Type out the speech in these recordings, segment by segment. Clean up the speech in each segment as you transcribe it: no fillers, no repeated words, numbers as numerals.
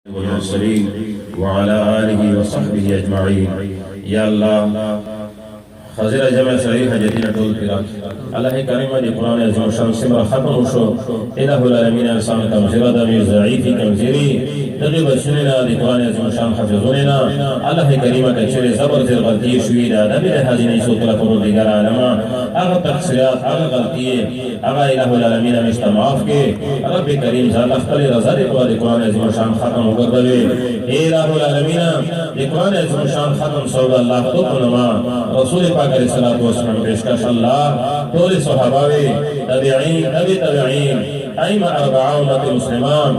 والمرسلين وعلى آله وصحبه أجمعين. يا الله خزر جمع شريح جديد طول كراك الله كريم دي قرآن عظيم شان سمر ختم وشو إله العالمين إنسان كمزيرا دمي ضعيف كمزيري تغيب سننا دي قرآن عظيم شان حفظوننا الله كريم كشري زبر زر غلطي شوي دا دمي هذين يسوط لكم ديگر عالما أغا تقصيرات أغا غلطي أغا إله العالمين مجتمعاف کے رب کریم ذات اختلی رضا دي قرآن عظيم شان ختم وقردوي إله العالمين دي قرآن عظيم شان ختم سود الله تقنما رسول پاک علیہ الصلوۃ والسلام پیشکش اللہ طول صحاباوی تابعین ائمہ اربعہ امت مسلمان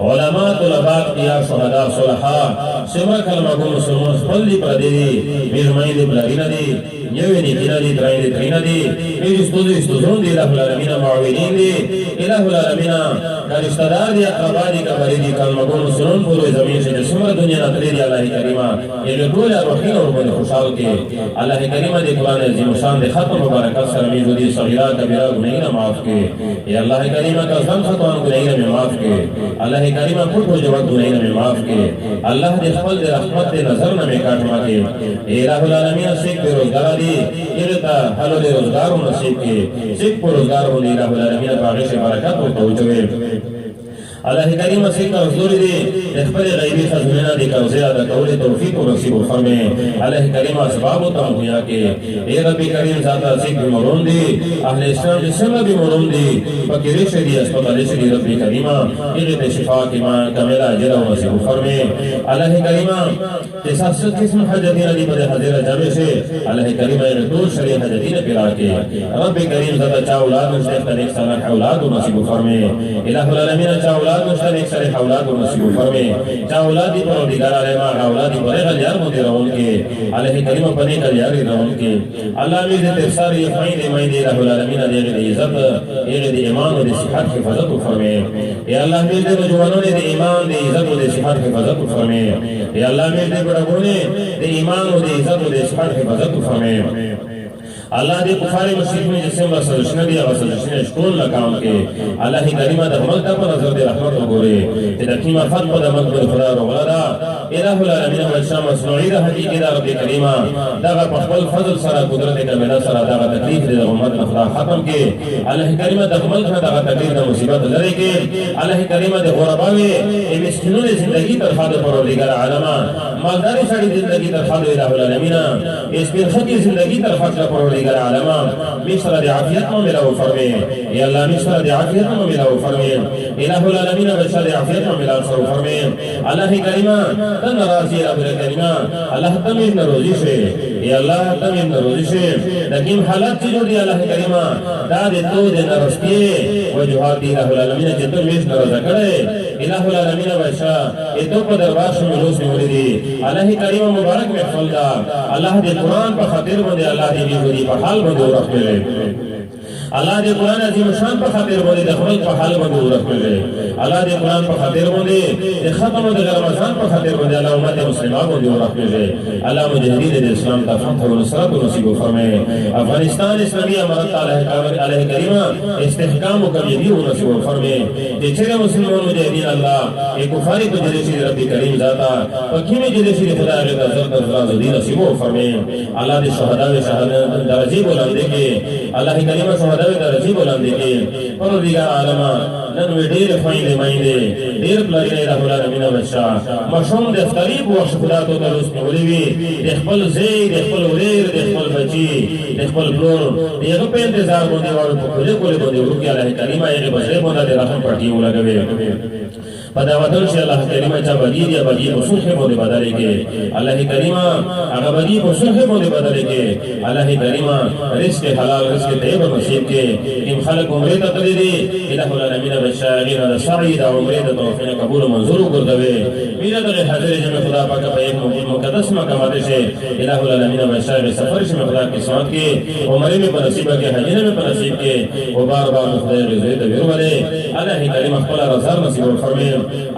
علماء طلباء یا شہداء صلحاء سمر کلمہ کو مسلمان خلی پر دی میرمین دی بلغین دی یوینی کنا دی ترین دی ترین دی استوزون دی الہ العالمین معاونین دی الہ العالمین کا رشتہ دار دی اقربا دی کبری دی کلمہ کو مسلمان پورے زمین سے سمر دنیا نتلی دی اللہ کریمہ یہ لکول روحین اور بن خوشحال کے اللہ کریمہ دی قرآن عظیم شان دی ختم مبارکات سرمیز دی صغیرہ کبیرہ گناہین معاف کے یہ اللہ کریمہ کا ظلم خطوان گناہین میں معاف کے اللہ کریمہ پھٹ ہو جواب گناہین میں معاف کے اللہ دی خپل دی رحمت دی نظر نمی کاٹما کے الہ العالمین سکھ بے روزگار دی ارتا حلو دی روزگار و نصیب کے سکھ پر روزگار ہو دی الہ العالمین باغش برکات و توجوے اللہ کریم سکھ کا حضور دی اخبر غیبی خزمینہ دی کا زیادہ قول توفیق و نصیب و فرمے اللہ کریم اسباب و تمہیا کے اے رب کریم ذاتا سکھ بمرون دی اہل اسلام جسم بھی مرون دی فقیر شدی اسپتال شدی رب کریمہ اغت شفا کی ماں کمیلہ جرہ و نصیب و فرمے اللہ کریم تساس قسم حجدین دی بدے حضیر جامع سے اللہ کریم اغتور شریح حجدین پیرا کے رب کریم ذاتا چاہ اولاد نشتیخ تنیک سالک اولاد و نصیب و فرمے الہ العالمین چاہ اولاد مشترک سر اولاد و نصیب فرمے چاہ اولادی پر دیگر علیہ اولادی پر غلیار مدی رہون کے علیہ کریم پنے غلیاری رہون کے اللہ امید تفسار یہ فائد مائد رہ العالمین دیگر عزت دیگر ایمان و دی صحت حفظت فرمے یا اللہ امید نوجوانوں نے دی ایمان دی عزت و دی صحت حفظت فرمے یا اللہ امید بڑھوں نے دی ایمان و دی عزت و دی صحت حفظت فرمے اللہ دی کفار مشرکین جسم و سرشنہ دی و سرشنہ اشکول لکاؤں کے اللہ کریمہ دا ملکہ پر نظر دی رحمت و گورے تی دکیمہ فتح دا ملک خدا رو غلدا الہ العالمین و اشام مصنوعی دا حقیقی دا رب کریمہ دا غا پخبل فضل سرا قدرت کاملہ سرا دا غا تکلیف دی دا امت خدا ختم کے اللہ کریمہ دا ملک دا غا تکلیف دا مصیبت لرے کے اللہ کریمہ دا غرباوی اے مسکنون زندگی ترخاد پر دیگر عالمہ مالداری ساڑی زندگی ترخاد الہ العالمین اس پر خطی زندگی ترخاد پر دیگر عالمہ مصر دی عافیت میں ملا فرمے یا اللہ مصر دی عافیت میں ملا فرمے الہ العالمین بشر دی عافیت میں ملا فرمے اللہ کریمہ تن راضی رب کریمہ اللہ تمین روزی سے یا اللہ تمین روزی سے لیکن حالات جو دی اللہ کریمہ داد تو دے نرستی وجوہات الہ العالمین جتو میش نرزا کرے الہ العالمین بشر اتو کو دربار سے ملوس میں ملی دی اللہ کریمہ مبارک میں خلدہ اللہ دی قرآن پر خاطر بندے اللہ دی بیوری پر حال بندے رکھ ملے اللہ دے قرآن عظیم شان پر خاطر بندے دخلت پر حال بندے رکھ ملے اللہ دے قرآن پر خاطر بندے ختم دے رمضان پر خاطر بندے اللہ امت مسلمہ بندے رکھ ملے اللہ مجاہدین دے اسلام کا فتح و نصرت و نصیب فرمے افغانستان اسلامی امارت علیہ کریمہ استحکام و کمیدی و نصیب فرمے چرے مسلمان مجاہدین اللہ ایک کفاری کو جلیسی ربی کریم ذاتا پکی میں جلیسی خدا غیر ذات افراز و دین نصیب فرمے اللہ دے شہداء و شہداء درجی بلندے کے اللہ کریمہ شہداء درجی بلندے کے پر دیگر عالمہ ننوی دیر فائدے مائندے دیر پلارین الہ العالمین بشا مشہم دے افتریب و شکلات و تلوس میں ولیوی دیکھپل زی دیکھپل وریر دیکھپل بچی دیکھپل بلور دیگو پہ انتظار بندے وارو پکھلے کولے بندے وروکی اللہ کریمہ ایک بشرے بندہ دے رحم پڑھتی ہوں لگوے پداوتن سے اللہ کریمہ چا بدید یا بدید و سنخے بودے بدلے کے اللہ کریمہ اگا بدید و سنخے بودے بدلے کے اللہ کریمہ رزق حلال رزق طیب و نصیب کے ام خلق عمرے تقلی دی الہ العالمین بشاغین دا سعید عمرے دا توفین قبول و منظور کردوے میرا در حضر جمع خدا پاکا پا ایک مقدس مقامات سے الہ العالمین بشاغ سفر سے خدا کی سمت کے عمرے میں پنصیبہ کے حجینہ میں پنصیب کے و بار بار خدا رضویت ویرو والے اللہ کریمہ خلا رضار نصیب و فرمے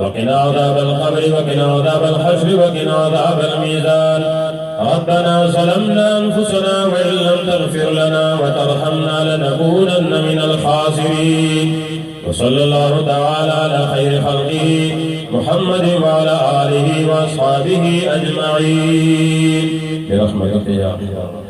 وقنا عذاب القبر وقنا عذاب الحشر وقنا عذاب الميزان ربنا ظلمنا أنفسنا وإن لم تغفر لنا وترحمنا لنكونن من الخاسرين وصلى الله تعالى على خير خلقه محمد وعلى آله وأصحابه أجمعين برحمتك يا الله.